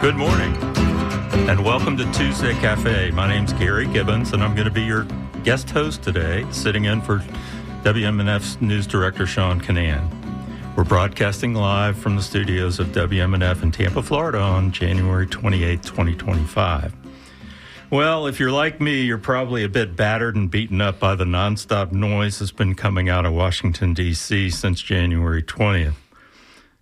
Good morning, and welcome to Tuesday Cafe. My name's Gary Gibbons, and I'm going to be your guest host today, sitting in for WMNF's news director, Sean Kinane. We're broadcasting live from the studios of WMNF in Tampa, Florida on January 28, 2025. Well, if you're like me, you're probably a bit battered and beaten up by the nonstop noise that's been coming out of Washington, D.C. since January 20th.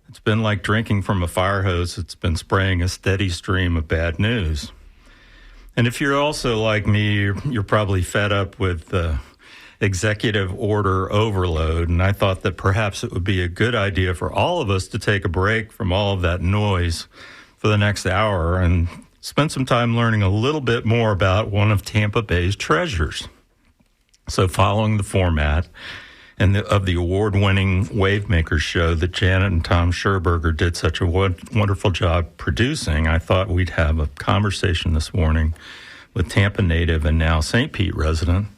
It's been like drinking from a fire hose. It's been spraying a steady stream of bad news. And if you're also like me, you're probably fed up with executive order overload. And I thought that perhaps it would be a good idea for all of us to take a break from all of that noise for the next hour and spend some time learning a little bit more about one of Tampa Bay's treasures. So following the format of the award-winning Wavemakers show that Janet and Tom Scherberger did such a wonderful job producing, I thought we'd have a conversation this morning with Tampa native and now St. Pete resident,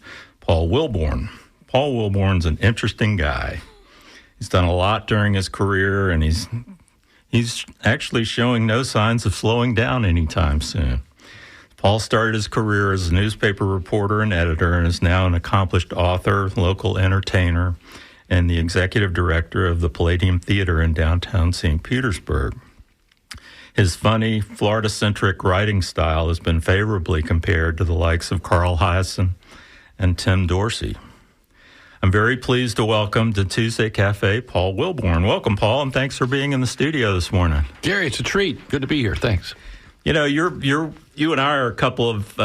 Paul Wilborn. Paul Wilborn's an interesting guy. He's done a lot during his career, and he's actually showing no signs of slowing down anytime soon. Paul started his career as a newspaper reporter and editor and is now an accomplished author, local entertainer, and the executive director of the Palladium Theater in downtown St. Petersburg. His funny, Florida-centric writing style has been favorably compared to the likes of Carl Hiaasen and Tim Dorsey. I'm very pleased to welcome to Tuesday Cafe Paul Wilborn. Welcome, Paul, and thanks for being in the studio this morning. Gary, it's a treat. Good to be here. Thanks. You know, you and I are a couple of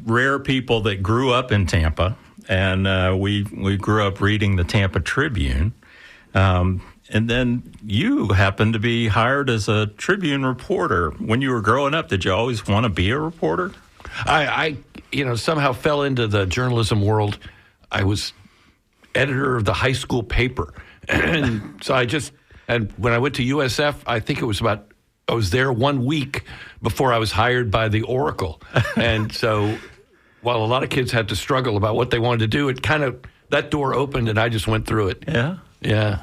rare people that grew up in Tampa, and we grew up reading the Tampa Tribune. And then you happened to be hired as a Tribune reporter. When you were growing up, did you always want to be a reporter? I somehow fell into the journalism world. I was editor of the high school paper. And so and when I went to USF, I think I was there 1 week before I was hired by the Oracle. And so while a lot of kids had to struggle about what they wanted to do, that door opened and I just went through it. Yeah? Yeah.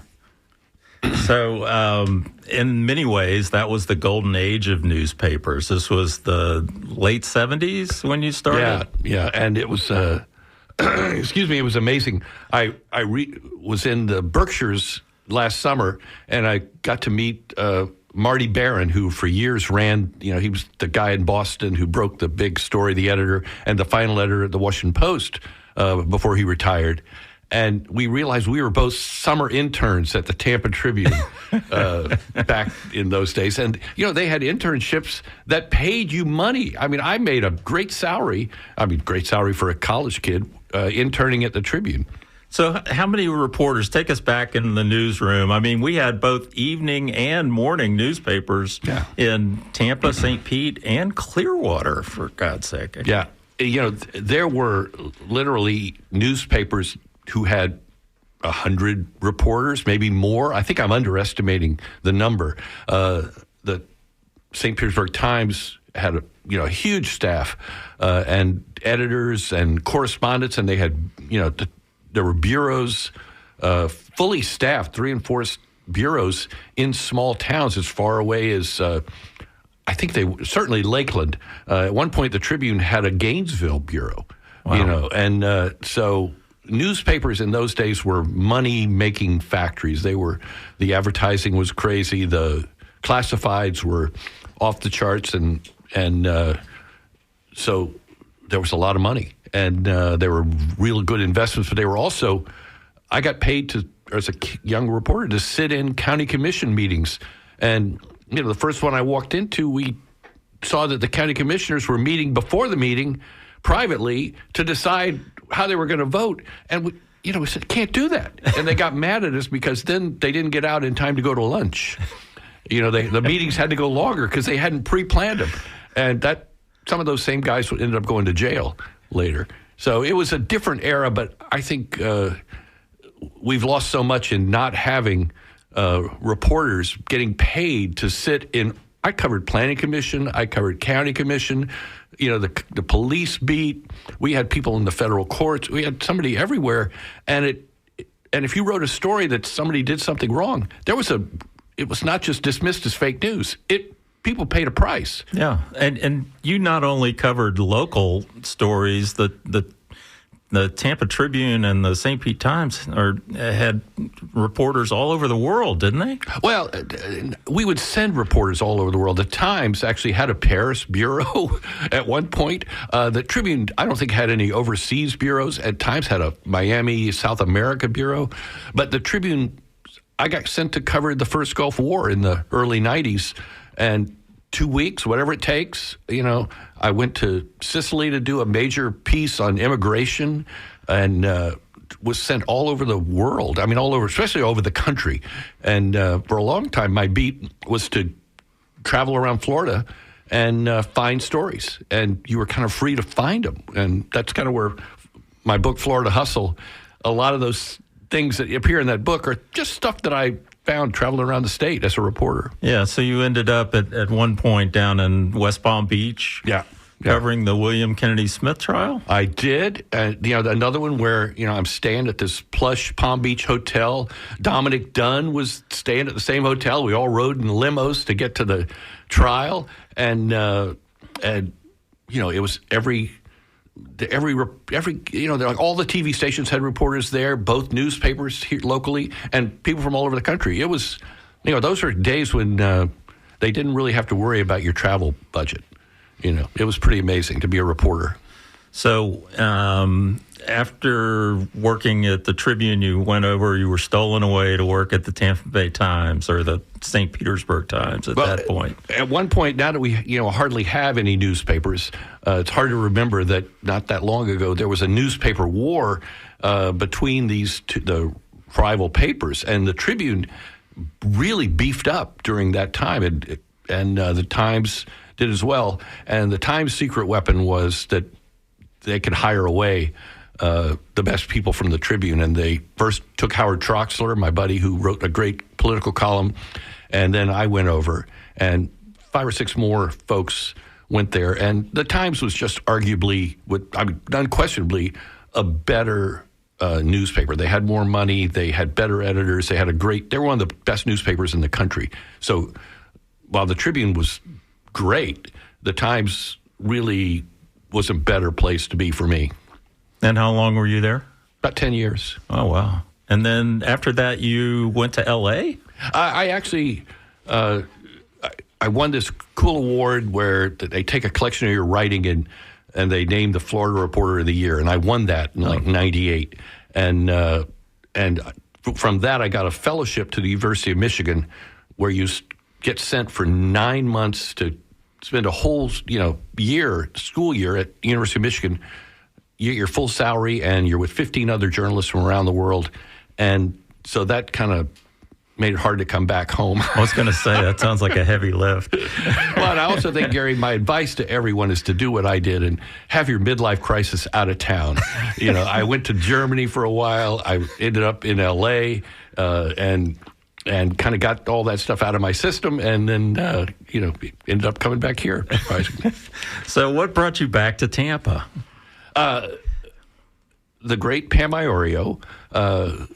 So in many ways, that was the golden age of newspapers. This was the late 70s when you started? Yeah. And it was, it was amazing. I was in the Berkshires last summer and I got to meet Marty Barron, who for years ran, he was the guy in Boston who broke the big story, the editor and the final editor at the Washington Post before he retired. And we realized we were both summer interns at the Tampa Tribune back in those days. And, they had internships that paid you money. I mean, I made a great salary for a college kid interning at the Tribune. So how many reporters, take us back in the newsroom? I mean, we had both evening and morning newspapers in Tampa, St. Pete, and Clearwater, for God's sake. Yeah. There were literally newspapers who had 100 reporters, maybe more. I think I'm underestimating the number. The St. Petersburg Times had a huge staff and editors and correspondents, and they had, there were bureaus, fully staffed, 3 and 4 bureaus in small towns as far away as, I think certainly Lakeland. At one point, the Tribune had a Gainesville bureau, Wow. And so newspapers in those days were money-making factories. The advertising was crazy. The classifieds were off the charts, and so there was a lot of money. And they were real good investments, but they were also, I got paid as a young reporter to sit in county commission meetings. And, the first one I walked into, we saw that the county commissioners were meeting before the meeting privately to decide how they were going to vote. And, we said, can't do that. And they got mad at us because then they didn't get out in time to go to lunch. The meetings had to go longer because they hadn't pre-planned them. And some of those same guys ended up going to jail later. So it was a different era, but I think we've lost so much in not having reporters getting paid to sit in. I covered planning commission, I covered county commission, the police beat. We had people in the federal courts. We had somebody everywhere, and if you wrote a story that somebody did something wrong, it was not just dismissed as fake news. It people paid a price. Yeah, and you not only covered local stories, the Tampa Tribune and the St. Pete Times had reporters all over the world, didn't they? Well, we would send reporters all over the world. The Times actually had a Paris bureau at one point. The Tribune, I don't think, had any overseas bureaus. At Times had a Miami, South America bureau. But the Tribune, I got sent to cover the first Gulf War in the early 90s. And 2 weeks, whatever it takes. I went to Sicily to do a major piece on immigration and was sent all over the world. I mean, all over, especially over the country. And for a long time, my beat was to travel around Florida and find stories. And you were kind of free to find them. And that's kind of where my book, Florida Hustle, a lot of those things that appear in that book are just stuff that I found traveling around the state as a reporter. Yeah, so you ended up at one point down in West Palm Beach. Yeah. Covering the William Kennedy Smith trial? I did. Another one where, I'm staying at this plush Palm Beach hotel. Dominic Dunn was staying at the same hotel. We all rode in limos to get to the trial. And it was every all the TV stations had reporters there, both newspapers here locally and people from all over the country. It was, those are days when they didn't really have to worry about your travel budget. It was pretty amazing to be a reporter. So after working at the Tribune, you were stolen away to work at the Tampa Bay Times or the St. Petersburg Times at that point. At one point, now that we hardly have any newspapers, it's hard to remember that not that long ago there was a newspaper war between the rival papers, and the Tribune really beefed up during that time, and the Times did as well. And the Times' secret weapon was that they could hire away the best people from the Tribune. And they first took Howard Troxler, my buddy, who wrote a great political column, and then I went over, and 5 or 6 more folks went there. And the Times was just unquestionably a better newspaper. They had more money, they had better editors, they were one of the best newspapers in the country. So while the Tribune was great, the Times really was a better place to be for me. And how long were you there? About 10 years. Oh, wow. And then after that, you went to L.A.? I actually, I won this cool award where they take a collection of your writing and they name the Florida Reporter of the Year. And I won that in 98. And from that, I got a fellowship to the University of Michigan where you get sent for 9 months to spend a whole, school year at the University of Michigan. You get your full salary, and you're with 15 other journalists from around the world. And so that kind of made it hard to come back home. I was going to say, that sounds like a heavy lift. But I also think, Gary, my advice to everyone is to do what I did and have your midlife crisis out of town. I went to Germany for a while. I ended up in L.A., and kind of got all that stuff out of my system, and then, ended up coming back here. So what brought you back to Tampa? The great Pam Iorio,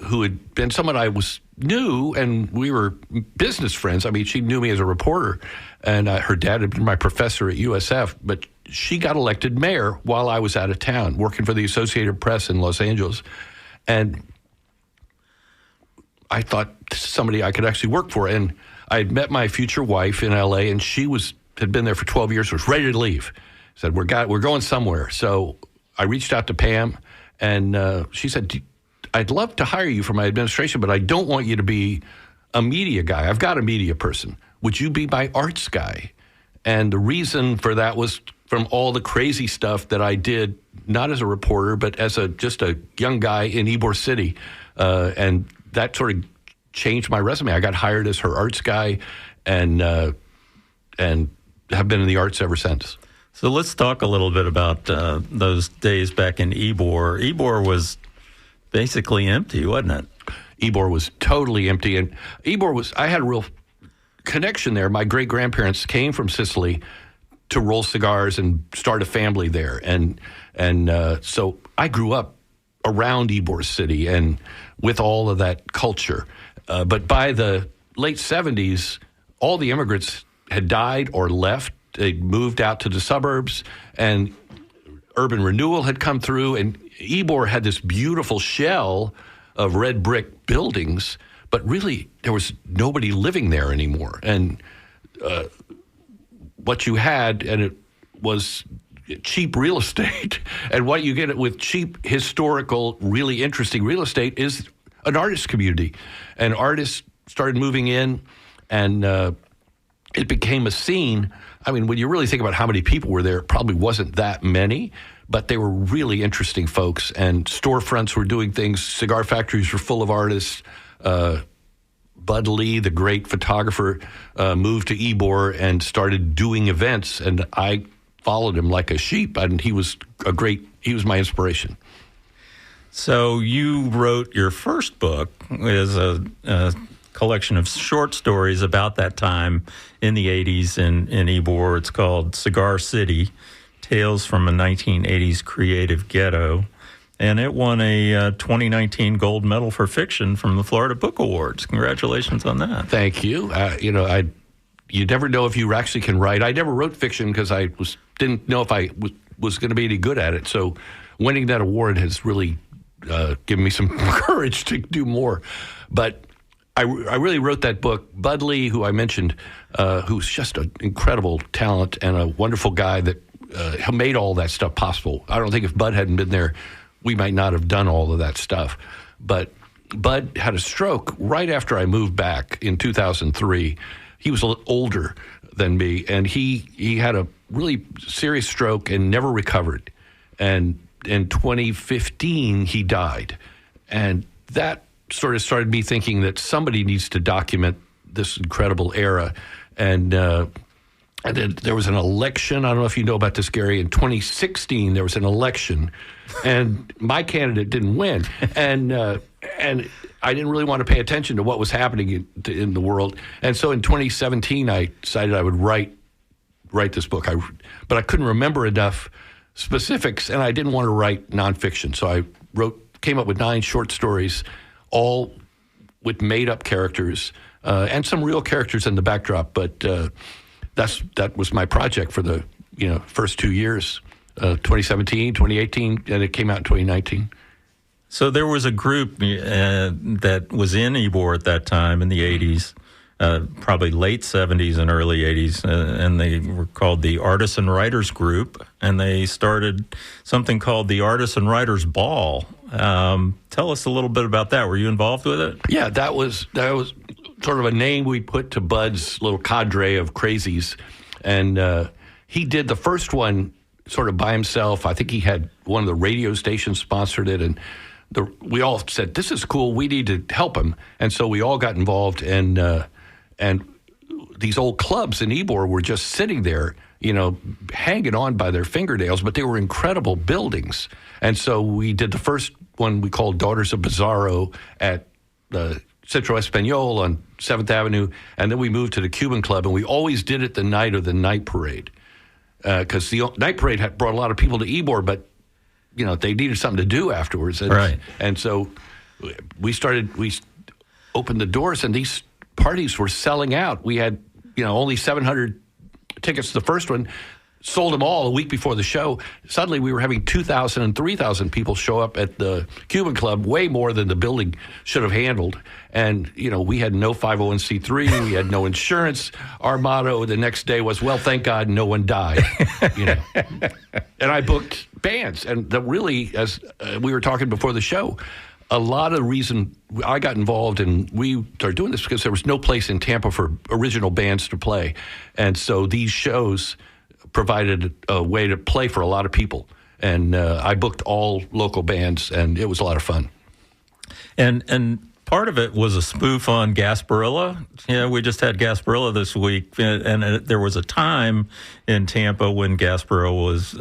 who had been someone I knew, and we were business friends. I mean, she knew me as a reporter, and her dad had been my professor at USF, but she got elected mayor while I was out of town, working for the Associated Press in Los Angeles. And I thought somebody I could actually work for. And I had met my future wife in L.A., and she had been there for 12 years, was ready to leave. Said, we're going somewhere. So I reached out to Pam, and she said, I'd love to hire you for my administration, but I don't want you to be a media guy. I've got a media person. Would you be my arts guy? And the reason for that was from all the crazy stuff that I did, not as a reporter, but as just a young guy in Ybor City. And that sort of changed my resume. I got hired as her arts guy, and have been in the arts ever since. So let's talk a little bit about those days back in Ybor. Ybor was basically empty, wasn't it? Ybor was totally empty, and I had a real connection there. My great-grandparents came from Sicily to roll cigars and start a family there, and so I grew up around Ybor City and with all of that culture. But by the late 70s, all the immigrants had died or left. They moved out to the suburbs, and urban renewal had come through, and Ybor had this beautiful shell of red brick buildings, but really there was nobody living there anymore. And what you had, and it was cheap real estate, and what you get with cheap, historical, really interesting real estate is an artist community. And artists started moving in, and it became a scene. I mean, when you really think about how many people were there, it probably wasn't that many, but they were really interesting folks, and storefronts were doing things. Cigar factories were full of artists. Bud Lee, the great photographer, moved to Ybor and started doing events, and I followed him like a sheep, and he was my inspiration. So you wrote your first book as a collection of short stories about that time in the 80s in Ybor. It's called Cigar City, Tales from a 1980s Creative Ghetto. And it won a 2019 gold medal for fiction from the Florida Book Awards. Congratulations on that. Thank you. You never know if you actually can write. I never wrote fiction because I didn't know if I was going to be any good at it. So winning that award has really given me some courage to do more. But I really wrote that book. Bud Lee, who I mentioned, who's just an incredible talent and a wonderful guy that made all that stuff possible. I don't think if Bud hadn't been there, we might not have done all of that stuff. But Bud had a stroke right after I moved back in 2003. He was a little older than me, and he had a really serious stroke and never recovered. And in 2015, he died. And that sort of started me thinking that somebody needs to document this incredible era. And then there was an election. I don't know if you know about this, Gary. In 2016, there was an election, and my candidate didn't win. And I didn't really want to pay attention to what was happening in the world. And so in 2017, I decided I would write this book. But I couldn't remember enough specifics, and I didn't want to write nonfiction. So I came up with 9 short stories, all with made-up characters and some real characters in the backdrop. But that was my project for the first 2 years, 2017, 2018, and it came out in 2019. So there was a group that was in Ybor at that time in the 80s, probably late 70s and early 80s, and they were called the Artisan Writers Group, and they started something called the Artisan Writers Ball. Tell us a little bit about that. Were you involved with it? Yeah, that was sort of a name we put to Bud's little cadre of crazies, and he did the first one sort of by himself. I think he had one of the radio stations sponsored it, and we all said, this is cool, we need to help him. And so we all got involved, and these old clubs in Ybor were just sitting there, hanging on by their fingernails, but they were incredible buildings. And so we did the first one we called Daughters of Bizarro at the Centro Espanol on 7th Avenue, and then we moved to the Cuban Club, and we always did it the night of the night parade, because the night parade had brought a lot of people to Ybor, but they needed something to do afterwards. And, right. And so we opened the doors, and these parties were selling out. We had, only 700 tickets to the first one, sold them all a week before the show. Suddenly we were having 2,000 and 3,000 people show up at the Cuban Club, way more than the building should have handled. And, we had no 501c3, we had no insurance. Our motto the next day was, well, thank God no one died. And I booked bands. And really, as we were talking before the show, a lot of the reason I got involved and we started doing this because there was no place in Tampa for original bands to play. And so these shows provided a way to play for a lot of people. And I booked all local bands, and it was a lot of fun. And part of it was a spoof on Gasparilla. We just had Gasparilla this week, and there was a time in Tampa when Gasparilla was,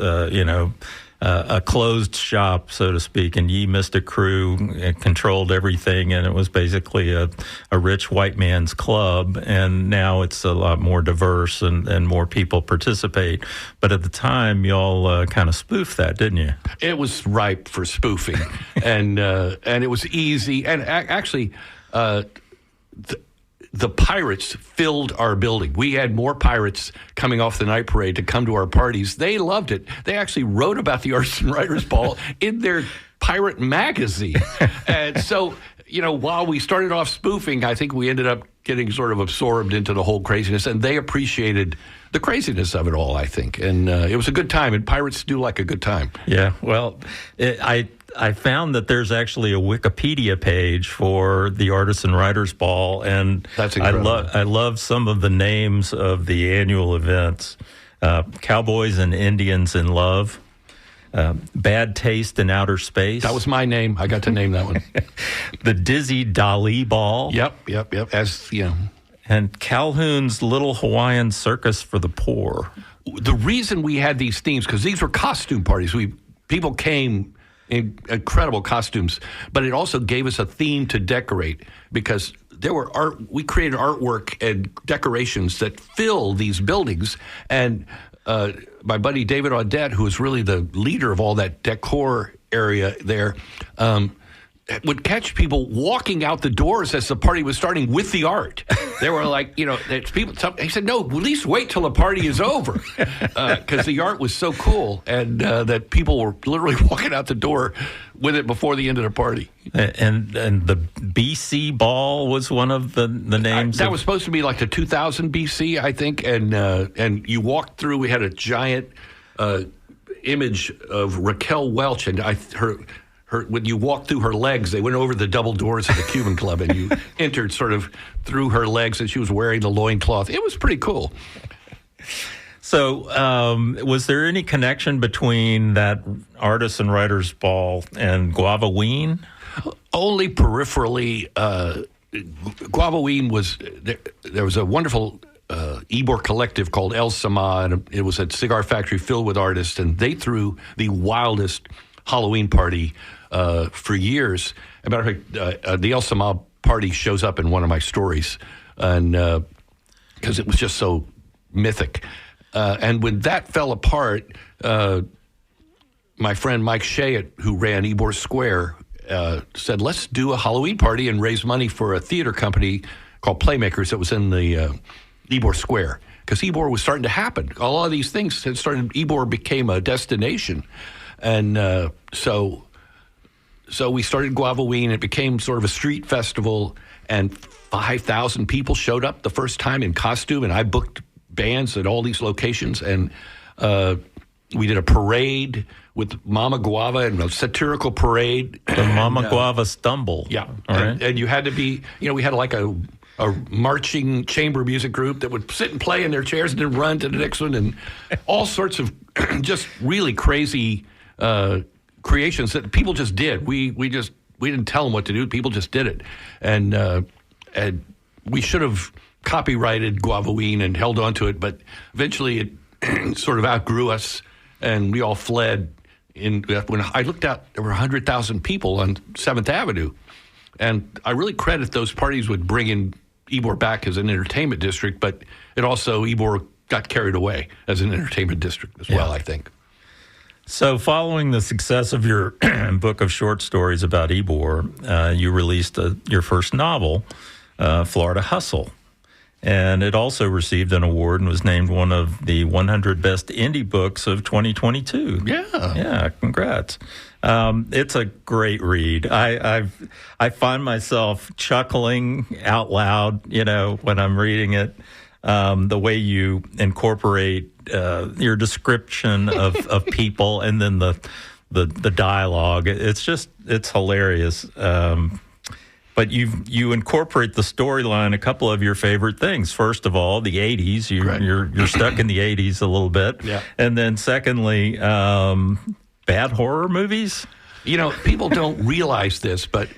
a closed shop, so to speak, and Ye Mystic Crew controlled everything, and it was basically a rich white man's club, and now it's a lot more diverse and more people participate. But at the time, y'all kind of spoofed that, didn't you? It was ripe for spoofing, and it was easy. And actually, the the pirates filled our building. We had more pirates coming off the night parade to come to our parties. They loved it. They actually wrote about the Artists and Writers Ball in their pirate magazine. And so, while we started off spoofing, I think we ended up getting sort of absorbed into the whole craziness, and they appreciated the craziness of it all, I think. And it was a good time, and pirates do like a good time. Yeah, well, I found that there's actually a Wikipedia page for the Artists and Writers Ball, and that's incredible. I love some of the names of the annual events. Cowboys and Indians in Love, Bad Taste in Outer Space. That was my name. I got to name that one. The Dizzy Dali Ball. Yep. As and Calhoun's Little Hawaiian Circus for the Poor. The reason we had these themes, because these were costume parties. People came in incredible costumes, but it also gave us a theme to decorate, because we created artwork and decorations that fill these buildings. And my buddy David Audette, who is really the leader of all that decor area there, would catch people walking out the doors as the party was starting with the art. They were like, people. He said, "No, at least wait till the party is over," because the art was so cool, and that people were literally walking out the door with it before the end of the party. And the BC Ball was one of the names. That was supposed to be like the 2000 BC, I think, and you walked through. We had a giant image of Raquel Welch, and her when you walked through her legs, they went over the double doors of the Cuban Club, and you entered sort of through her legs, and she was wearing the loincloth. It was pretty cool. So was there any connection between that Artists and Writers Ball and Guavaween? Only peripherally. Guavaween was, there was a wonderful Ybor collective called El Sama, and it was a cigar factory filled with artists, and they threw the wildest Halloween party for years. As a matter of fact, the El Sama party shows up in one of my stories, and because it was just so mythic. And when that fell apart, my friend Mike Shea, who ran Ybor Square, said, let's do a Halloween party and raise money for a theater company called Playmakers that was in the Ybor Square. Because Ybor was starting to happen. A lot of these things had started, Ybor became a destination. And so we started Guavaween. It became sort of a street festival, and 5,000 people showed up the first time in costume, and I booked bands at all these locations, and we did a parade with Mama Guava, and a satirical parade. The Mama Guava Stumble. Yeah. All right. And you had to be, we had like a marching chamber music group that would sit and play in their chairs and then run to the next one, and all sorts of just really crazy creations that people just did. We didn't tell them what to do. People just did it, and we should have copyrighted Guavaween and held on to it, but eventually it sort of outgrew us, and we all fled. When I looked out, there were 100,000 people on 7th Avenue, and I really credit those parties with bringing Ybor back as an entertainment district, but it also, Ybor got carried away as an entertainment district as well, I think. So following the success of your book of short stories about Ybor, you released your first novel, Florida Hustle. And it also received an award and was named one of the 100 best indie books of 2022. Yeah, congrats. It's a great read. I find myself chuckling out loud, when I'm reading it. The way you incorporate your description of people and then the dialogue. It's hilarious. But you incorporate the storyline, a couple of your favorite things. First of all, the 80s. You're stuck in the 80s a little bit. Yeah. And then secondly, bad horror movies. People don't realize this, but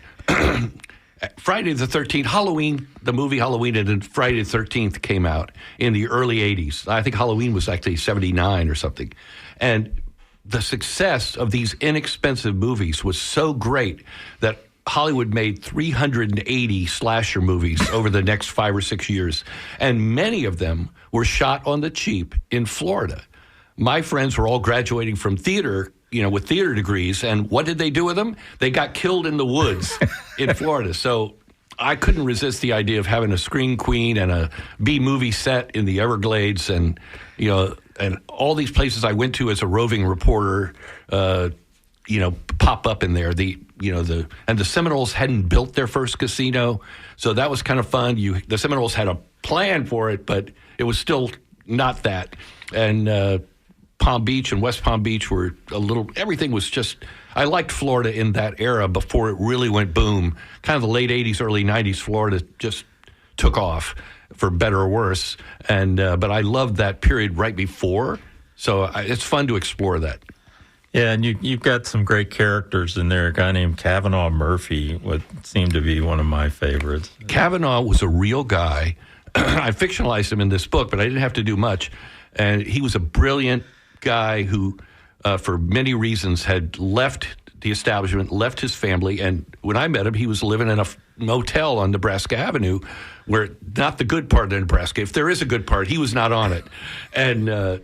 Friday the 13th, Halloween, the movie Halloween, and then Friday the 13th came out in the early 80s. I think Halloween was actually 79 or something. And the success of these inexpensive movies was so great that Hollywood made 380 slasher movies over the next 5 or 6 years, and many of them were shot on the cheap in Florida. My friends were all graduating from theater, with theater degrees, and what did they do with them? They got killed in the woods in Florida. So I couldn't resist the idea of having a Screen Queen and a B movie set in the Everglades, and and all these places I went to as a roving reporter, pop up in there. The Seminoles hadn't built their first casino, so that was kind of fun. The Seminoles had a plan for it, but it was still not that. And Palm Beach and West Palm Beach were everything was just. I liked Florida in that era before it really went boom. Kind of the late 80s, early 90s, Florida just took off, for better or worse. And but I loved that period right before. So it's fun to explore that. Yeah, and you've got some great characters in there. A guy named Kavanaugh Murphy would seem to be one of my favorites. Kavanaugh was a real guy. I fictionalized him in this book, but I didn't have to do much. And he was a brilliant guy who, for many reasons, had left the establishment, left his family. And when I met him, he was living in a motel on Nebraska Avenue, where not the good part of Nebraska. If there is a good part, he was not on it. And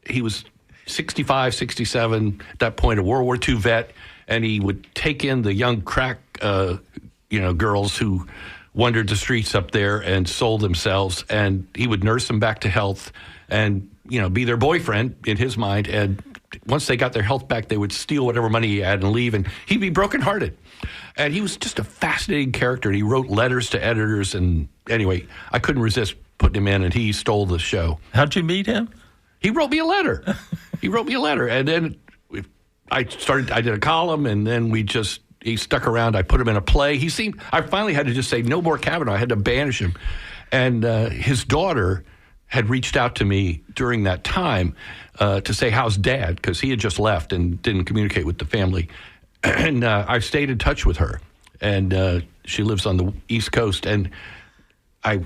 he was 65, 67, at that point, a World War II vet. And he would take in the young crack, girls who wandered the streets up there and sold themselves. And he would nurse them back to health and, be their boyfriend in his mind. And once they got their health back, they would steal whatever money he had and leave. And he'd be brokenhearted. And he was just a fascinating character. And he wrote letters to editors. And anyway, I couldn't resist putting him in, and he stole the show. How'd you meet him? He wrote me a letter. And then I did a column, and then he stuck around. I put him in a play. I finally had to just say, no more Kavanaugh. I had to banish him. And his daughter had reached out to me during that time to say, how's Dad? Because he had just left and didn't communicate with the family. And I stayed in touch with her. And she lives on the East Coast. And I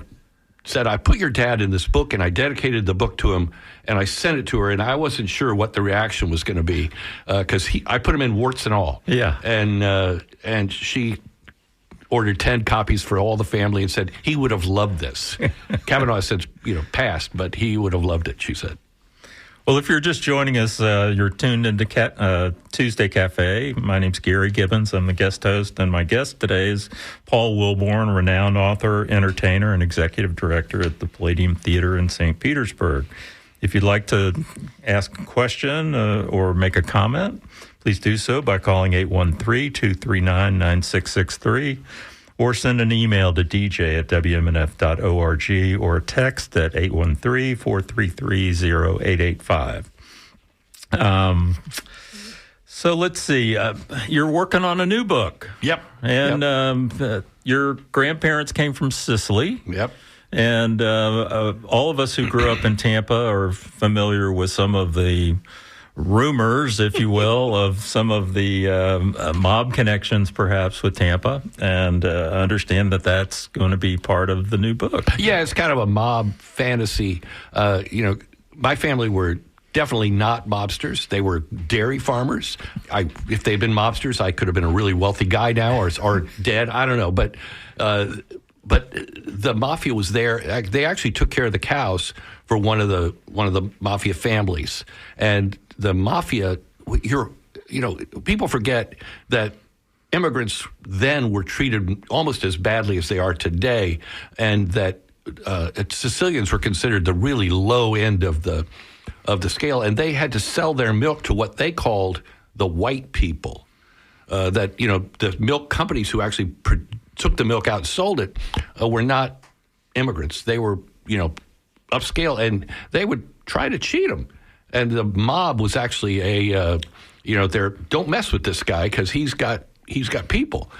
said, I put your dad in this book, and I dedicated the book to him, and I sent it to her, and I wasn't sure what the reaction was going to be, because I put him in warts and all. Yeah. And she ordered 10 copies for all the family and said, he would have loved this. Kavanaugh has since, passed, but he would have loved it, she said. Well, if you're just joining us, you're tuned into Tuesday Cafe. My name's Gary Gibbons. I'm the guest host, and my guest today is Paul Wilborn, renowned author, entertainer, and executive director at the Palladium Theater in St. Petersburg. If you'd like to ask a question or make a comment, please do so by calling 813-239-9663 or send an email to dj@wmnf.org or a text at 813-433-0885. So let's see. You're working on a new book. Yep. And your grandparents came from Sicily. Yep. And all of us who grew up in Tampa are familiar with some of the rumors, if you will, of some of the mob connections, perhaps, with Tampa, and understand that that's going to be part of the new book. Yeah, it's kind of a mob fantasy. My family were definitely not mobsters. They were dairy farmers. If they'd been mobsters, I could have been a really wealthy guy now, or dead. I don't know, but the mafia was there. They actually took care of the cows for one of the mafia families, and the mafia. People forget that immigrants then were treated almost as badly as they are today, and that Sicilians were considered the really low end of the scale, and they had to sell their milk to what they called the white people. The milk companies who actually took the milk out and sold it were not immigrants. They were, upscale, and they would try to cheat them. And the mob was actually don't mess with this guy because he's got people.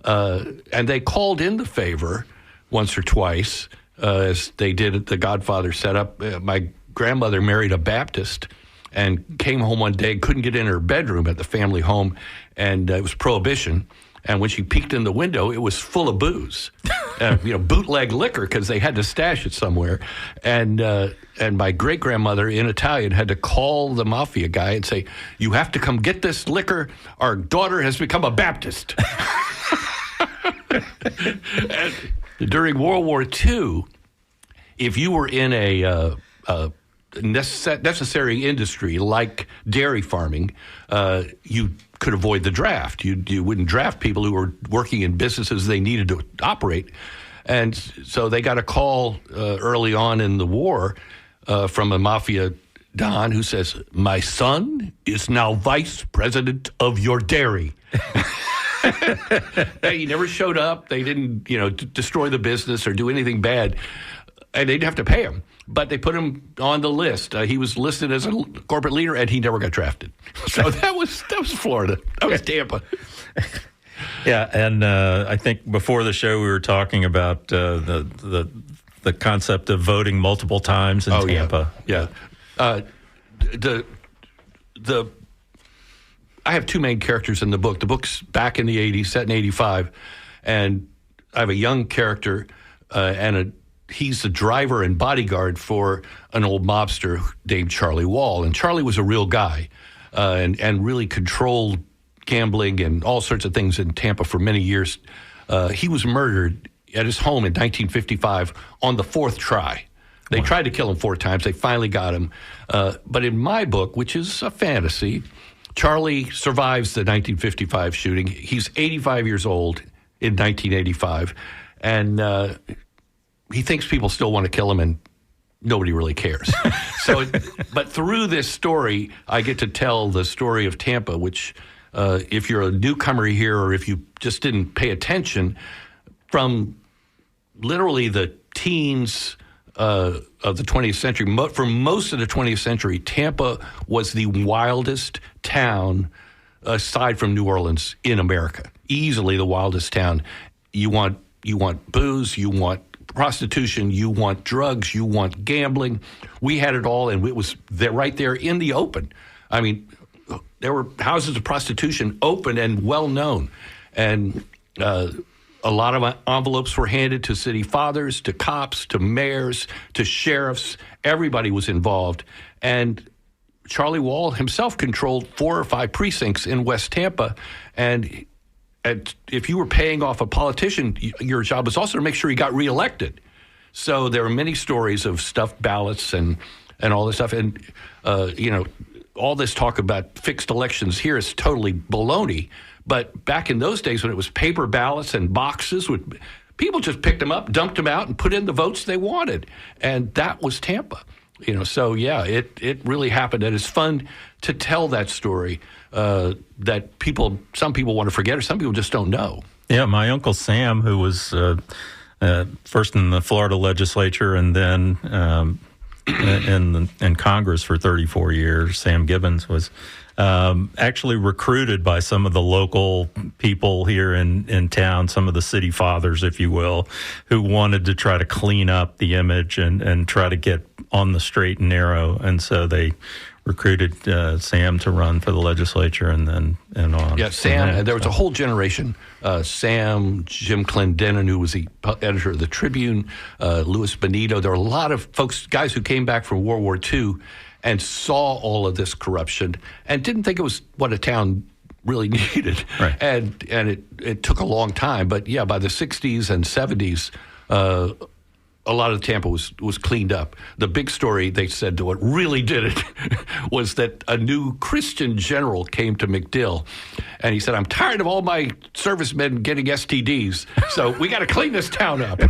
And they called in the favor once or twice, as they did at the Godfather setup. My grandmother married a Baptist and came home one day, couldn't get in her bedroom at the family home, and it was Prohibition. And when she peeked in the window, it was full of booze, bootleg liquor, because they had to stash it somewhere. And my great-grandmother in Italian had to call the mafia guy and say, "You have to come get this liquor. Our daughter has become a Baptist." And during World War II, if you were in a necessary industry like dairy farming, you could avoid the draft. You wouldn't draft people who were working in businesses they needed to operate. And so they got a call early on in the war from a mafia don who says, "My son is now vice president of your dairy." He never showed up. They didn't, destroy the business or do anything bad. And they'd have to pay him. But they put him on the list. He was listed as a corporate leader, and he never got drafted. So that was Florida. That was Tampa. Yeah, and I think before the show we were talking about the concept of voting multiple times in Tampa. Yeah. I have two main characters in the book. The book's back in the 80s, set in 85, and I have a young character, and he's the driver and bodyguard for an old mobster named Charlie Wall. And Charlie was a real guy and really controlled gambling and all sorts of things in Tampa for many years. He was murdered at his home in 1955 on the fourth try. They tried to kill him 4 times. They finally got him. But in my book, which is a fantasy, Charlie survives the 1955 shooting. He's 85 years old in 1985. And he thinks people still want to kill him, and nobody really cares. But through this story, I get to tell the story of Tampa, which if you're a newcomer here or if you just didn't pay attention, from literally the teens of the 20th century, for most of the 20th century, Tampa was the wildest town, aside from New Orleans, in America. Easily the wildest town. You want booze, you want prostitution, you want drugs, you want gambling. We had it all, and it was right there in the open. I mean, there were houses of prostitution open and well known, and a lot of envelopes were handed to city fathers, to cops, to mayors, to sheriffs. Everybody was involved, and Charlie Wall himself controlled 4 or 5 precincts in West Tampa, and if you were paying off a politician, your job was also to make sure he got reelected. So there were many stories of stuffed ballots and all this stuff. And, all this talk about fixed elections here is totally baloney. But back in those days when it was paper ballots and boxes, people just picked them up, dumped them out, and put in the votes they wanted. And that was Tampa. So yeah, it really happened. And it's fun to tell that story that some people want to forget, or some people just don't know. Yeah, my Uncle Sam, who was first in the Florida legislature and then in Congress for 34 years, Sam Gibbons, was actually recruited by some of the local people here in town, some of the city fathers, if you will, who wanted to try to clean up the image and try to get on the straight and narrow. And so they recruited Sam to run for the legislature and on. Yeah, Sam, there was a whole generation. Sam, Jim Clendenin, who was the editor of the Tribune, Louis Benito. There were a lot of guys who came back from World War II and saw all of this corruption and didn't think it was what a town really needed. Right. And it took a long time. But yeah, by the 60s and 70s, a lot of Tampa was cleaned up. The big story, they said, what really did it was that a new Christian general came to MacDill, and he said, "I'm tired of all my servicemen getting STDs, so we got to clean this town up."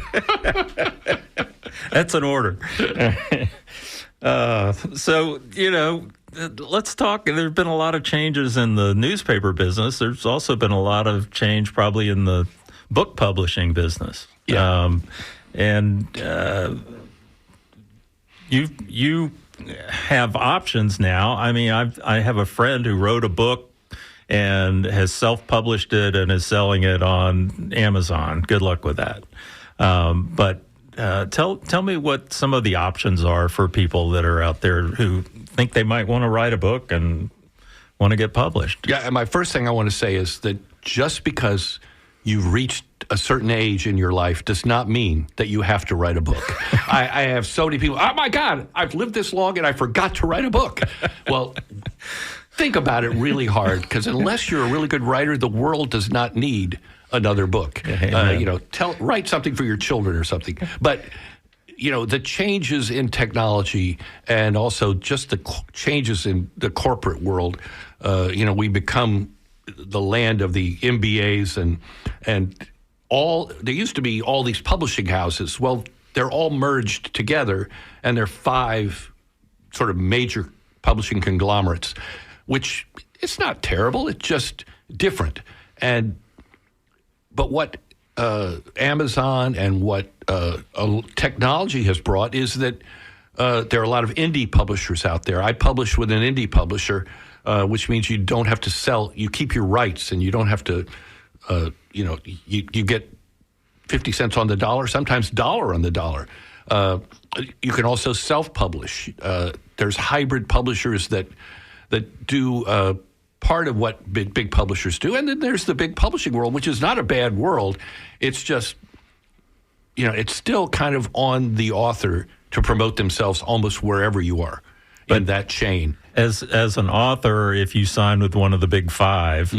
That's an order. So, let's talk. There's been a lot of changes in the newspaper business. There's also been a lot of change probably in the book publishing business. Yeah. And you have options now. I mean, I have a friend who wrote a book and has self-published it and is selling it on Amazon. Good luck with that. But tell me what some of the options are for people that are out there who think they might want to write a book and want to get published. Yeah, and my first thing I want to say is that just because you've reached a certain age in your life does not mean that you have to write a book. I have so many people, "Oh my God, I've lived this long and I forgot to write a book." Well, think about it really hard, because unless you're a really good writer, the world does not need another book. Write something for your children or something. But the changes in technology and also just the changes in the corporate world, we become the land of the MBAs and all. There used to be all these publishing houses. Well, they're all merged together, and they're 5 sort of major publishing conglomerates, which it's not terrible. It's just different. But what Amazon and what technology has brought is that there are a lot of indie publishers out there. I publish with an indie publisher, which means you don't have to sell. You keep your rights, and you don't have to. You get 50 cents on the dollar, sometimes $1 on the dollar. You can also self-publish. There's hybrid publishers that do part of what big publishers do, and then there's the big publishing world, which is not a bad world. It's just, it's still kind of on the author to promote themselves almost wherever you are in that chain. As an author, if you sign with one of the big 5,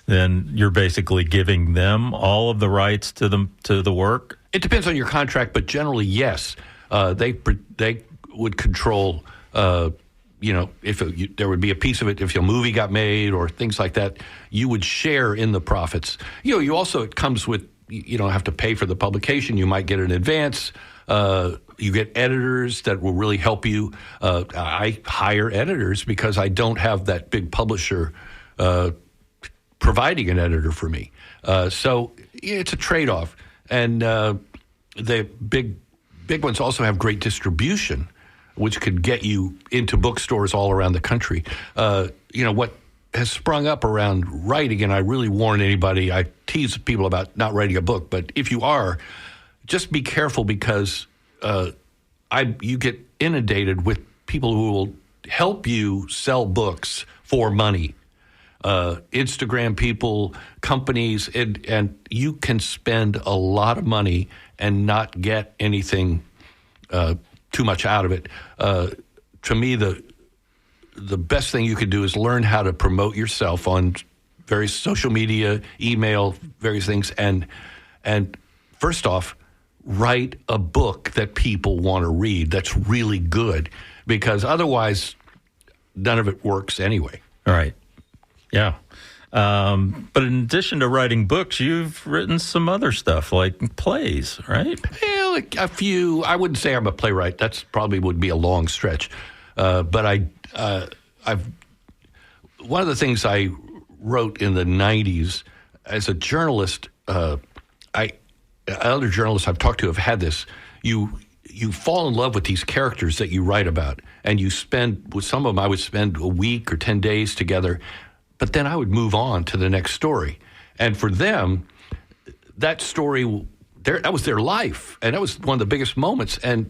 then you're basically giving them all of the rights to the work? It depends on your contract, but generally, yes. They would control, if there would be a piece of it, if a movie got made or things like that, you would share in the profits. You also, it comes with, you don't have to pay for the publication. You might get an advance. You get editors that will really help you. I hire editors because I don't have that big publisher providing an editor for me. So it's a trade-off. And the big ones also have great distribution, which could get you into bookstores all around the country. What has sprung up around writing, and I really warn anybody, I tease people about not writing a book, but if you are, just be careful because you get inundated with people who will help you sell books for money. Instagram people, companies, and you can spend a lot of money and not get anything too much out of it. To me, the best thing you could do is learn how to promote yourself on various social media, email, various things, and first off, write a book that people want to read that's really good, because otherwise none of it works anyway. All right. Yeah. But in addition to writing books, you've written some other stuff like plays, right? Yeah, like a few. I wouldn't say I'm a playwright. That's probably would be a long stretch. But I've one of the things I wrote in the 90s as a journalist, other journalists I've talked to have had this. You fall in love with these characters that you write about, and you spend, with some of them I would spend a week or 10 days together, but then I would move on to the next story. And for them, that story, that was their life, and that was one of the biggest moments. And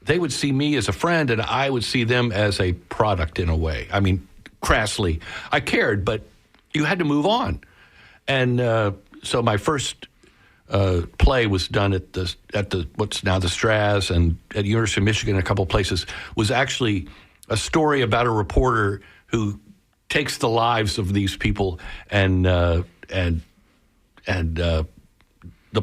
they would see me as a friend, and I would see them as a product in a way. I mean, crassly. I cared, but you had to move on. And so my first play was done at the what's now the Straz, and at the University of Michigan, a couple places, was actually a story about a reporter who takes the lives of these people, and the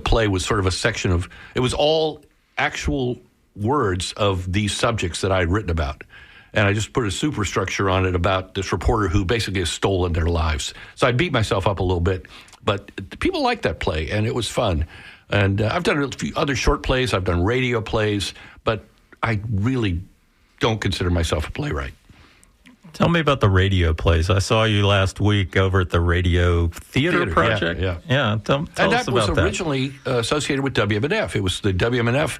play was sort of a section of, it was all actual words of these subjects that I had written about. And I just put a superstructure on it about this reporter who basically has stolen their lives. So I beat myself up a little bit, but people liked that play, and it was fun. And I've done a few other short plays. I've done radio plays, but I really don't consider myself a playwright. Tell me about the radio plays. I saw you last week over at the Radio Theater Project. Yeah. Tell us about that. And that was originally associated with WMNF. It was the WMNF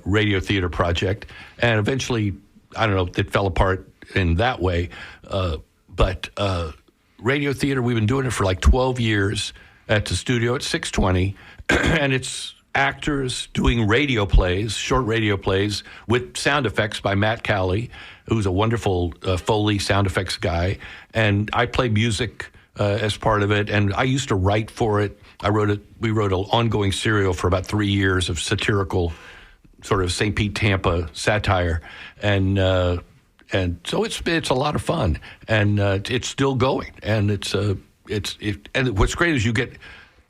Radio Theater Project, and eventually, I don't know, it fell apart in that way. But radio theater, we've been doing it for like 12 years at the studio at 620, and it's actors doing radio plays, short radio plays, with sound effects by Matt Cowley, who's a wonderful Foley sound effects guy. And I play music as part of it, and I used to write for it. We wrote an ongoing serial for about 3 years of satirical sort of St. Pete, Tampa satire, and so it's a lot of fun, and it's still going, and and what's great is you get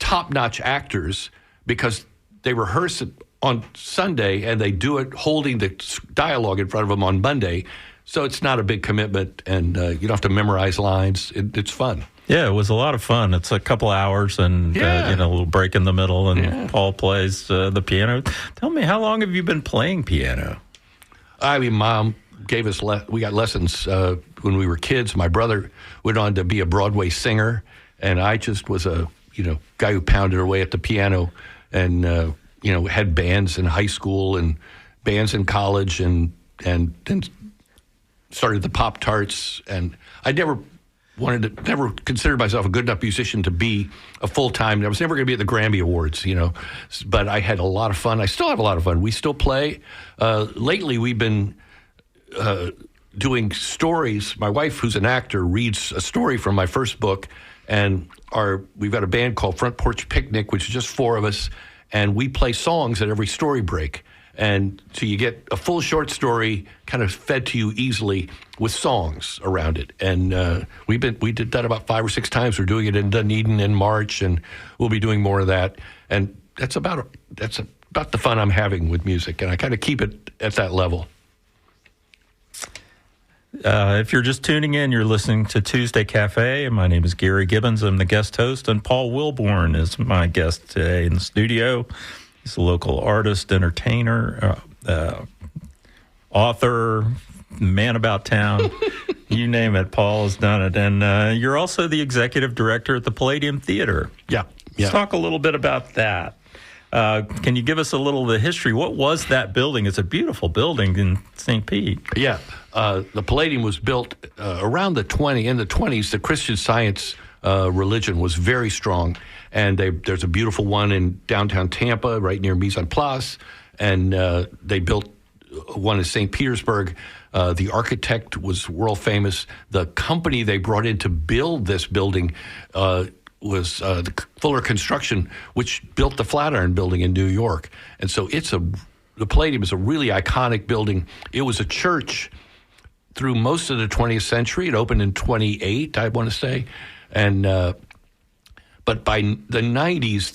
top-notch actors because they rehearse it on Sunday and they do it holding the dialogue in front of them on Monday, so it's not a big commitment, and you don't have to memorize lines. It's fun. Yeah, it was a lot of fun. It's a couple hours and a little break in the middle, and Paul plays the piano. Tell me, how long have you been playing piano? I mean, Mom gave us we got lessons when we were kids. My brother went on to be a Broadway singer, and I just was a guy who pounded away at the piano, and had bands in high school and bands in college, and then started the Pop-Tarts, and I never considered myself a good enough musician to be a full-time. I was never going to be at the Grammy Awards, but I had a lot of fun. I still have a lot of fun. We still play. Lately, we've been doing stories. My wife, who's an actor, reads a story from my first book, and we've got a band called Front Porch Picnic, which is just 4 of us, and we play songs at every story break. And so you get a full short story kind of fed to you easily with songs around it. And we did that about 5 or 6 times. We're doing it in Dunedin in March, and we'll be doing more of that. And that's about the fun I'm having with music, and I kind of keep it at that level. If you're just tuning in, you're listening to Tuesday Cafe. My name is Gary Gibbons. I'm the guest host, and Paul Wilborn is my guest today in the studio. He's a local artist, entertainer, author, man about town. You name it, Paul has done it. And you're also the executive director at the Palladium Theater. Yeah. Let's talk a little bit about that. Can you give us a little of the history? What was that building? It's a beautiful building in St. Pete. Yeah. The Palladium was built around in the 20s. The Christian Science religion was very strong. And there's a beautiful one in downtown Tampa, right near Mise en Place. And they built one in St. Petersburg. The architect was world famous. The company they brought in to build this building was the Fuller Construction, which built the Flatiron Building in New York. And so the Palladium is a really iconic building. It was a church through most of the 20th century. It opened in 28, I want to say. And but by the 90s,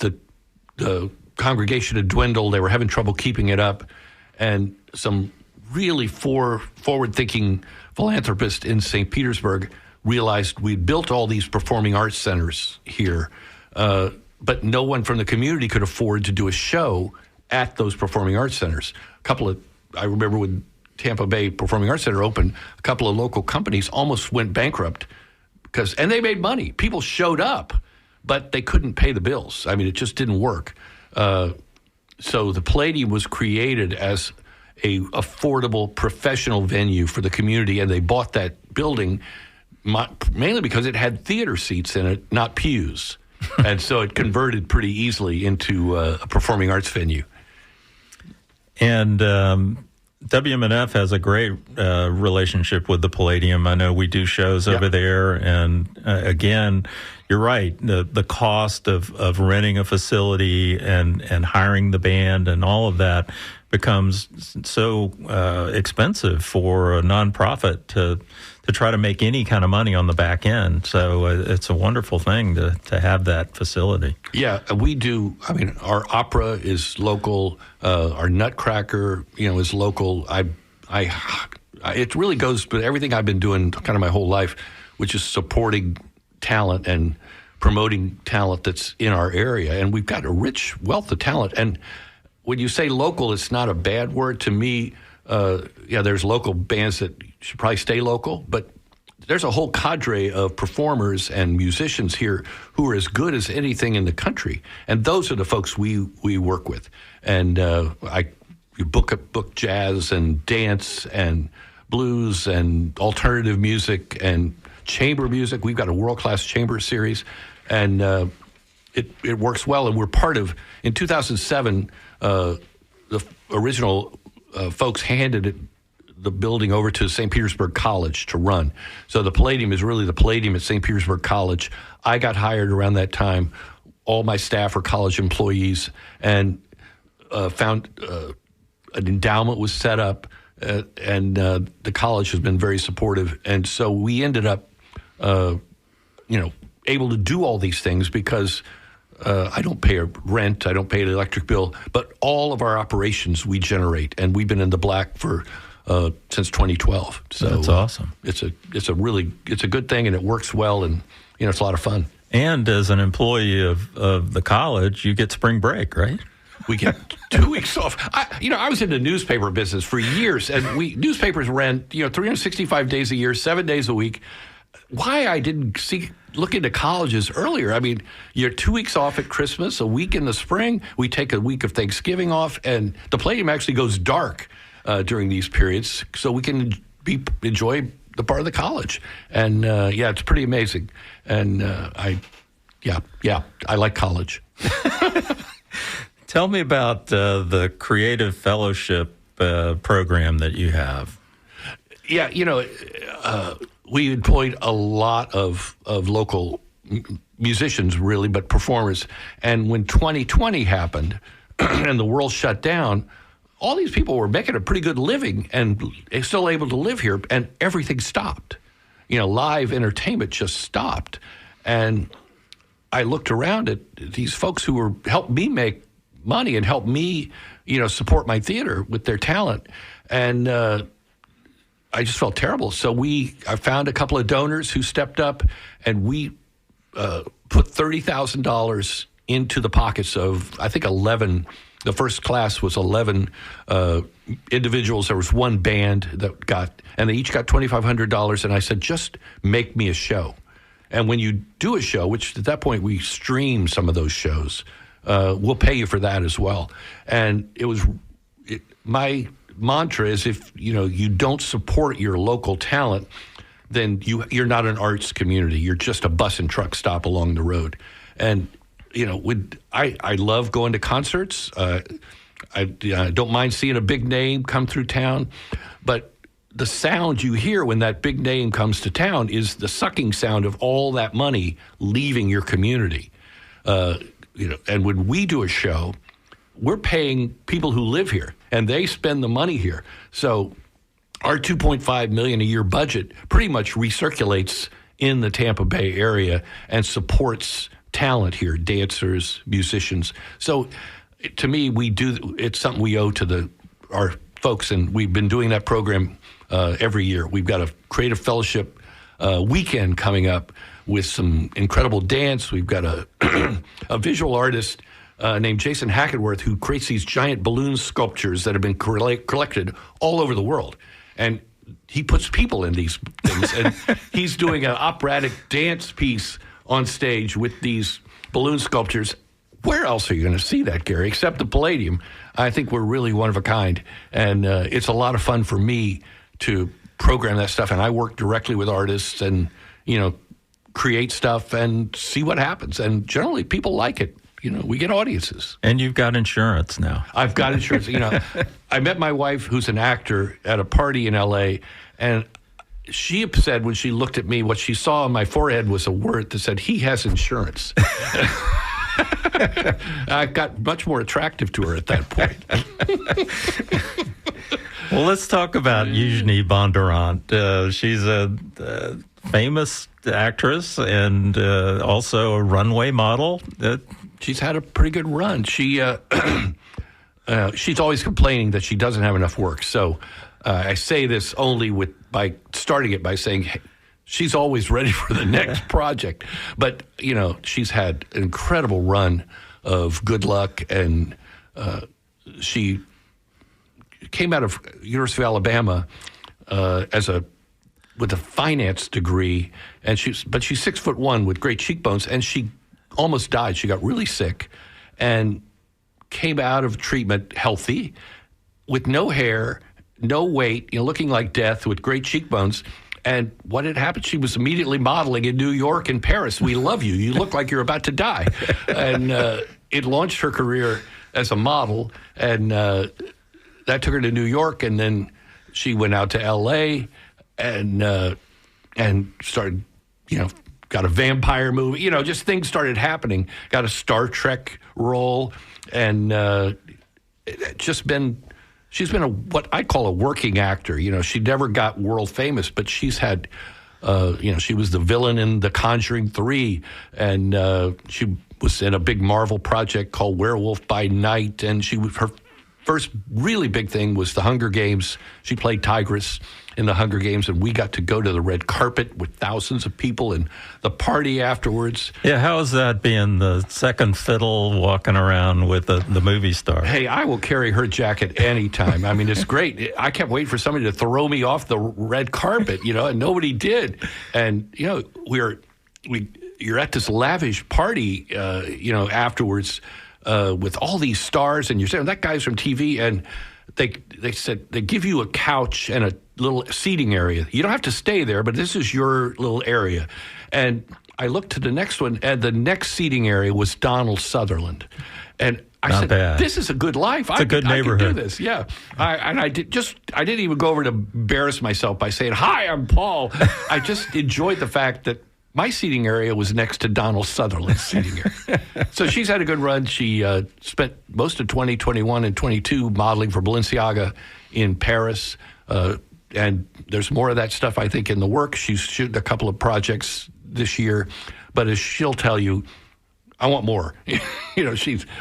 the congregation had dwindled. They were having trouble keeping it up. And some really forward-thinking philanthropists in St. Petersburg realized we'd built all these performing arts centers here, but no one from the community could afford to do a show at those performing arts centers. I remember when Tampa Bay Performing Arts Center opened, a couple of local companies almost went bankrupt and they made money. People showed up, but they couldn't pay the bills. I mean, it just didn't work. So the Palladium was created as a affordable professional venue for the community, and they bought that building mainly because it had theater seats in it, not pews. And so it converted pretty easily into a performing arts venue. And WMNF has a great relationship with the Palladium. I know we do shows over there. And again, you're right. The cost of renting a facility and hiring the band and all of that becomes so expensive for a nonprofit to try to make any kind of money on the back end. So it's a wonderful thing to have that facility. Yeah, we do. I mean, our opera is local. Our Nutcracker, is local. It really goes with everything I've been doing kind of my whole life, which is supporting talent and promoting talent that's in our area. And we've got a rich wealth of talent. And when you say local, it's not a bad word to me. There's local bands that should probably stay local, but there's a whole cadre of performers and musicians here who are as good as anything in the country, and those are the folks we work with. And you book jazz and dance and blues and alternative music and chamber music. We've got a world-class chamber series, and it works well. And we're part of. In 2007, the original folks handed the building over to St. Petersburg College to run. So the Palladium is really the Palladium at St. Petersburg College. I got hired around that time. All my staff are college employees, and found an endowment was set up, and the college has been very supportive. And so we ended up, able to do all these things because I don't pay a rent, I don't pay the electric bill, but all of our operations we generate, and we've been in the black for since 2012. So that's awesome. It's a good thing, and it works well, and it's a lot of fun. And as an employee of the college, you get spring break, right? We get 2 weeks off. I was in the newspaper business for years, and newspapers ran 365 days a year, 7 days a week. Why I didn't look into colleges earlier? I mean, you're 2 weeks off at Christmas, a week in the spring. We take a week of Thanksgiving off, and the Palladium actually goes dark during these periods, so we can enjoy the part of the college. And it's pretty amazing. And I like college. Tell me about the Creative Fellowship program that you have. Yeah, we employed a lot of local musicians, really, but performers. And when 2020 happened and the world shut down, all these people were making a pretty good living and still able to live here, and everything stopped. Live entertainment just stopped. And I looked around at these folks who helped me make money and helped me, support my theater with their talent. And I just felt terrible. So I found a couple of donors who stepped up, and we put $30,000 into the pockets of, I think, 11. The first class was 11 individuals. There was one band and they each got $2,500. And I said, just make me a show. And when you do a show, which at that point we stream some of those shows, we'll pay you for that as well. And my mantra is, if you don't support your local talent, then you're not an arts community. You're just a bus and truck stop along the road. And I love going to concerts. I don't mind seeing a big name come through town, but the sound you hear when that big name comes to town is the sucking sound of all that money leaving your community. And when we do a show, we're paying people who live here, and they spend the money here. So our $2.5 million a year budget pretty much recirculates in the Tampa Bay area and supports talent here, dancers, musicians. So to me, it's something we owe to our folks, and we've been doing that program every year. We've got a Creative Fellowship weekend coming up with some incredible dance. We've got a visual artist named Jason Hackenworth, who creates these giant balloon sculptures that have been collected all over the world. And he puts people in these things, and he's doing an operatic dance piece on stage with these balloon sculptures. Where else are you going to see that, Gary, except the Palladium? I think we're really one of a kind, and it's a lot of fun for me to program that stuff. And I work directly with artists and, create stuff and see what happens. And generally, people like it. We get audiences. And you've got insurance now. I've got insurance. I met my wife, who's an actor, at a party in L.A., and she said when she looked at me, what she saw on my forehead was a word that said, "He has insurance." I got much more attractive to her at that point. Well, let's talk about Eugenie Bondurant. She's a famous actress and also a runway model. She's had a pretty good run. She's always complaining that she doesn't have enough work. So I say this only by starting it by saying, hey, she's always ready for the next project. But, she's had an incredible run of good luck, and she came out of University of Alabama with a finance degree, but she's 6'1" with great cheekbones, and she almost died. She got really sick and came out of treatment healthy, with no hair, no weight, looking like death, with great cheekbones. And what had happened? She was immediately modeling in New York and Paris. We love you. You look like you're about to die. And it launched her career as a model, and that took her to New York, and then she went out to L.A. and started, got a vampire movie, just things started happening. Got a Star Trek role, and she's been what I call a working actor. She never got world famous, but she's had, she was the villain in The Conjuring 3, and she was in a big Marvel project called Werewolf by Night, and her first really big thing was the Hunger Games. She played Tigress in the Hunger Games, and we got to go to the red carpet with thousands of people and the party afterwards. Yeah, how is that being the second fiddle walking around with the movie star? Hey, I will carry her jacket anytime. I mean, it's great. I kept waiting for somebody to throw me off the red carpet, and nobody did. And, you're at this lavish party, afterwards with all these stars, and you're saying, that guy's from TV, and they said they give you a couch and a little seating area. You don't have to stay there, but this is your little area. And I looked to the next one, and the next seating area was Donald Sutherland. And I said, bad. This is a good life. It's a good neighborhood. I can do this, yeah. I didn't even go over to embarrass myself by saying, "Hi, I'm Paul." I just enjoyed the fact that my seating area was next to Donald Sutherland's seating area. So she's had a good run. She spent most of 2021 and 22 modeling for Balenciaga in Paris. And there's more of that stuff, I think, in the works. She's shooting a couple of projects this year. But as she'll tell you, I want more.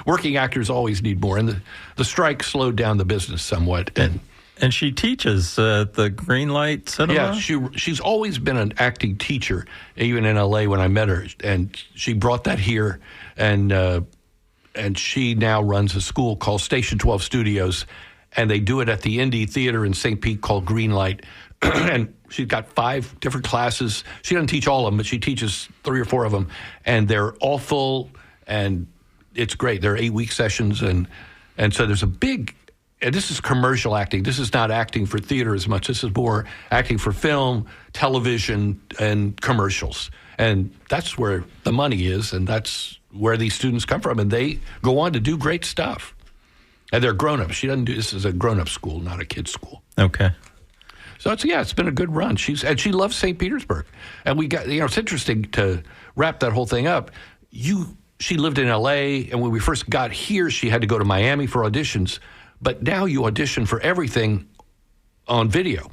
Working actors always need more. And the strike slowed down the business somewhat. And she teaches at the Greenlight Cinema? Yeah, she's always been an acting teacher, even in L.A. when I met her. And she brought that here. And she now runs a school called Station 12 Studios. And they do it at the Indie Theater in St. Pete called Greenlight. And she's got 5 different classes. She doesn't teach all of them, but she teaches 3 or 4 of them. And they're all full, and it's great. They're 8-week sessions. And so there's a big... And this is commercial acting. This is not acting for theater as much. This is more acting for film, television, and commercials. And that's where the money is, and that's where these students come from. And they go on to do great stuff. And they're grown-ups. She doesn't do this as a grown-up school, not a kid's school. Okay. So it's been a good run. She loves St. Petersburg. And we got, it's interesting to wrap that whole thing up. She lived in L.A., and when we first got here, she had to go to Miami for auditions. But now you audition for everything on video.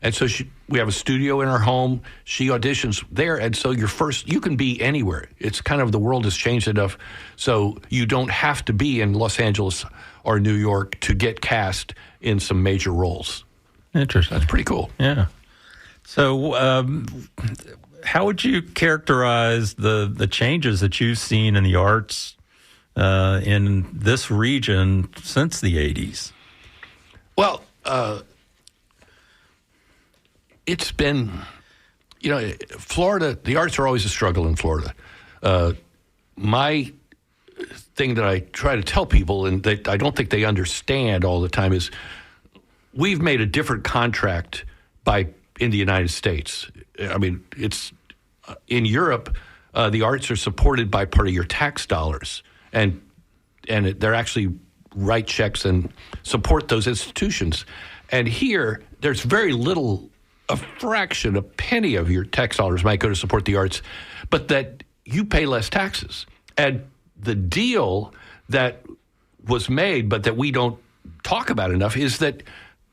And so we have a studio in our home. She auditions there. And so you can be anywhere. It's kind of, the world has changed enough. So you don't have to be in Los Angeles or New York to get cast in some major roles. Interesting. That's pretty cool. Yeah. So how would you characterize the changes that you've seen in the arts in this region since the 80s? Well, it's been, Florida, the arts are always a struggle in Florida. My thing that I try to tell people, and that I don't think they understand all the time, is we've made a different contract in the United States. I mean, it's in Europe, the arts are supported by part of your tax dollars. And they're actually write checks and support those institutions. And here, there's very little, a fraction, a penny of your tax dollars might go to support the arts, but that you pay less taxes. And the deal that was made, but that we don't talk about enough, is that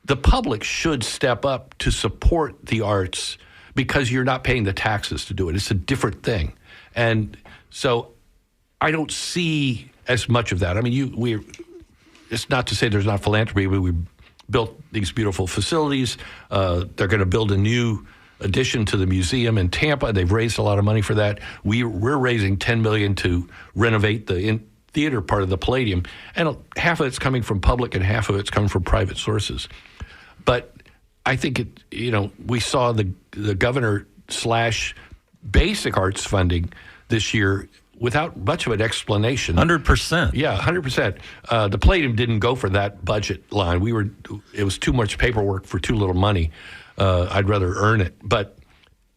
the public should step up to support the arts because you're not paying the taxes to do it. It's a different thing. And so I don't see as much of that. I mean, it's not to say there's not philanthropy, but we built these beautiful facilities. They're going to build a new addition to the museum in Tampa. They've raised a lot of money for that. We're raising $10 million to renovate the theater part of the Palladium, and half of it's coming from public and half of it's coming from private sources. But I think we saw the governor slash basic arts funding this year without much of an explanation. 100%. Yeah, 100%. The Palladium didn't go for that budget line. It was too much paperwork for too little money. I'd rather earn it. But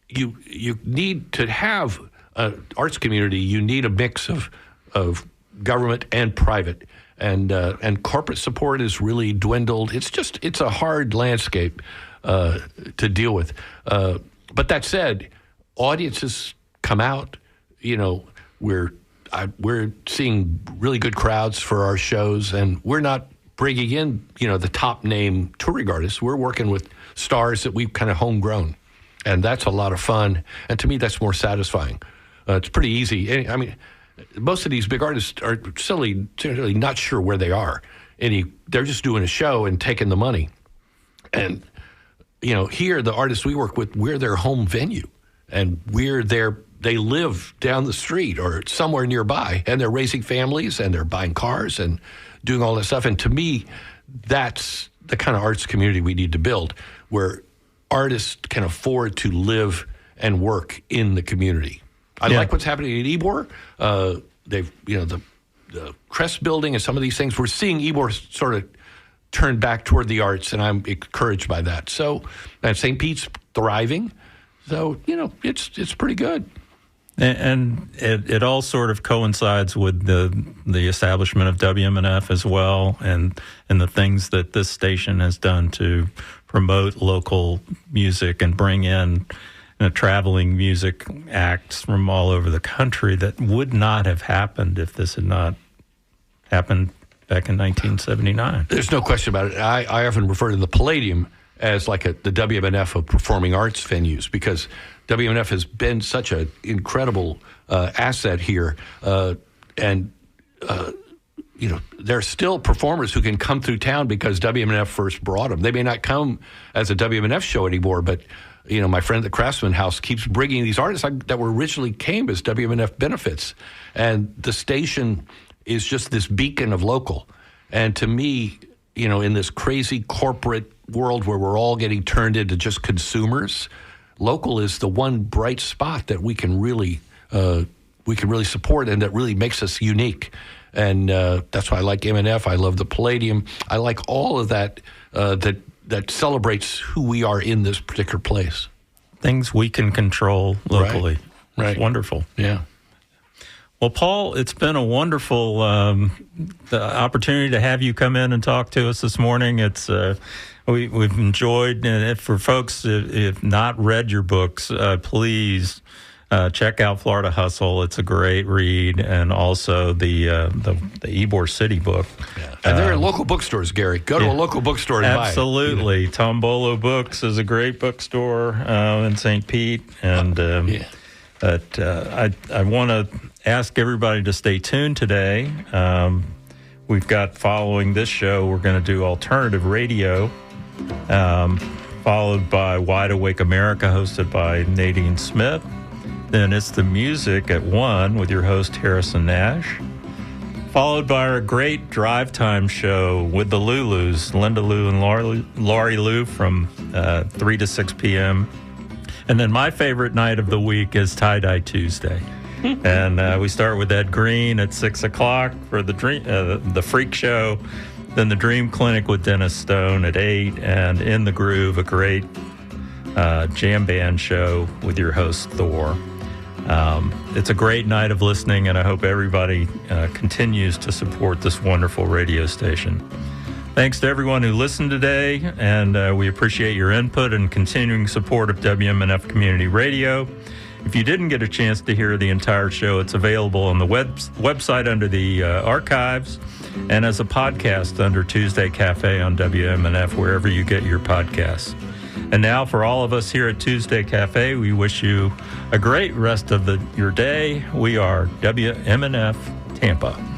you need to have an arts community. You need a mix of government and private. And corporate support has really dwindled. It's a hard landscape to deal with. But that said, audiences come out. We're seeing really good crowds for our shows, and we're not bringing in the top name touring artists. We're working with stars that we've kind of homegrown, and that's a lot of fun. And to me, that's more satisfying. It's pretty easy. I mean, most of these big artists are silly not sure where they are. they're just doing a show and taking the money. And, here, the artists we work with, we're their home venue. And they live down the street or somewhere nearby. And they're raising families and they're buying cars and doing all that stuff. And to me, that's the kind of arts community we need to build, where artists can afford to live and work in the community. I like what's happening at Ybor. They've, the Crest building and some of these things. We're seeing Ybor sort of turn back toward the arts, and I'm encouraged by that. So, and St. Pete's thriving. So, it's pretty good. And it all sort of coincides with the establishment of WMNF as well, and the things that this station has done to promote local music and bring in traveling music acts from all over the country that would not have happened if this had not happened back in 1979. There's no question about it. I often refer to the Palladium as like the WMNF of performing arts venues, because WMNF has been such an incredible asset here. And there are still performers who can come through town because WMNF first brought them. They may not come as a WMNF show anymore, but my friend at the Craftsman House keeps bringing these artists that were originally came as WMNF benefits. And the station is just this beacon of local. And to me, in this crazy corporate world where we're all getting turned into just consumers, local is the one bright spot that we can really support and that really makes us unique. And that's why I like MNF. I love the Palladium. I like all of that that celebrates who we are in this particular place. Things we can control locally. Right. It's wonderful. Yeah. Well, Paul, it's been a wonderful the opportunity to have you come in and talk to us this morning. It's we've enjoyed, and for folks who have not read your books, please check out Florida Hustle. It's a great read, and also the Ybor City book. Yeah. And they're in local bookstores, Gary. Go to a local bookstore and buy it. Absolutely. Tombolo Books is a great bookstore in St. Pete, and But I want to ask everybody to stay tuned today. We've got, following this show, we're going to do alternative radio, followed by Wide Awake America, hosted by Nadine Smith. Then it's the music at 1 with your host, Harrison Nash, followed by our great drive time show with the Lulus, Linda Lou and Laurie Lou, from 3 to 6 p.m. And then my favorite night of the week is Tie-Dye Tuesday. And we start with Ed Green at 6 o'clock for the Freak Show. Then the Dream Clinic with Dennis Stone at 8. And In the Groove, a great jam band show with your host, Thor. It's a great night of listening, and I hope everybody continues to support this wonderful radio station. Thanks to everyone who listened today, and we appreciate your input and continuing support of WMNF Community Radio. If you didn't get a chance to hear the entire show, it's available on the website under the archives, and as a podcast under Tuesday Cafe on WMNF, wherever you get your podcasts. And now, for all of us here at Tuesday Cafe, we wish you a great rest of your day. We are WMNF Tampa.